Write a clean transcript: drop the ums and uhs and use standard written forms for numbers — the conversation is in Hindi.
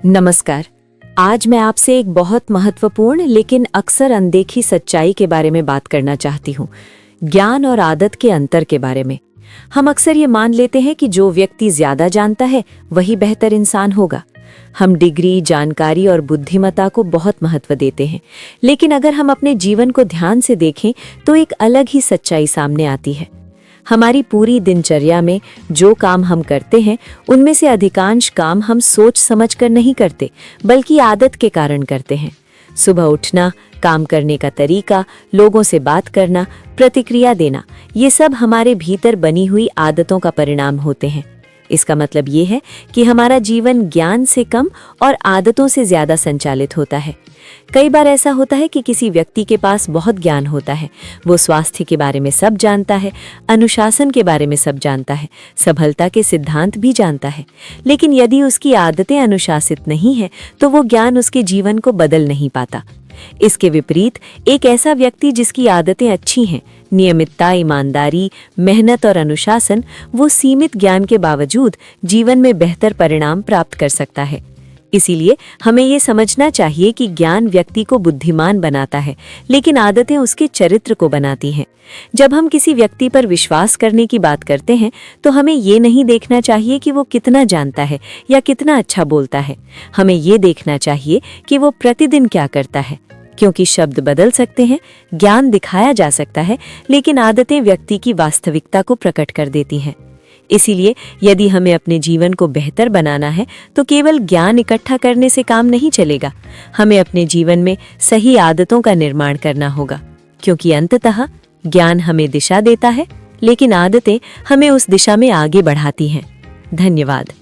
नमस्कार। आज मैं आपसे एक बहुत महत्वपूर्ण लेकिन अक्सर अनदेखी सच्चाई के बारे में बात करना चाहती हूँ। ज्ञान और आदत के अंतर के बारे में। हम अक्सर ये मान लेते हैं कि जो व्यक्ति ज्यादा जानता है वही बेहतर इंसान होगा। हम डिग्री, जानकारी और बुद्धिमत्ता को बहुत महत्व देते हैं, लेकिन अगर हम अपने जीवन को ध्यान से देखें तो एक अलग ही सच्चाई सामने आती है। हमारी पूरी दिनचर्या में जो काम हम करते हैं उनमें से अधिकांश काम हम सोच समझकर नहीं करते, बल्कि आदत के कारण करते हैं। सुबह उठना, काम करने का तरीका, लोगों से बात करना, प्रतिक्रिया देना, ये सब हमारे भीतर बनी हुई आदतों का परिणाम होते हैं। इसका मतलब ये है कि हमारा जीवन ज्ञान से कम और आदतों से ज्यादा संचालित होता है। कई बार ऐसा होता है कि किसी व्यक्ति के पास बहुत ज्ञान होता है, वो स्वास्थ्य के बारे में सब जानता है, अनुशासन के बारे में सब जानता है, सफलता के सिद्धांत भी जानता है, लेकिन यदि उसकी आदतें अनुशासित नहीं है तो वो ज्ञान उसके जीवन को बदल नहीं पाता। इसके विपरीत एक ऐसा व्यक्ति जिसकी आदतें अच्छी हैं, नियमितता, ईमानदारी, मेहनत और अनुशासन, वो सीमित ज्ञान के बावजूद जीवन में बेहतर परिणाम प्राप्त कर सकता है। इसीलिए हमें ये समझना चाहिए कि ज्ञान व्यक्ति को बुद्धिमान बनाता है, लेकिन आदतें उसके चरित्र को बनाती हैं। जब हम किसी व्यक्ति पर विश्वास करने की बात करते हैं तो हमें ये नहीं देखना चाहिए कि वो कितना जानता है या कितना अच्छा बोलता है। हमें ये देखना चाहिए कि वो प्रतिदिन क्या करता है, क्योंकि शब्द बदल सकते हैं, ज्ञान दिखाया जा सकता है, लेकिन आदतें व्यक्ति की वास्तविकता को प्रकट कर देती हैं। इसीलिए यदि हमें अपने जीवन को बेहतर बनाना है तो केवल ज्ञान इकट्ठा करने से काम नहीं चलेगा। हमें अपने जीवन में सही आदतों का निर्माण करना होगा, क्योंकि अंततः ज्ञान हमें दिशा देता है, लेकिन आदतें हमें उस दिशा में आगे बढ़ाती हैं। धन्यवाद।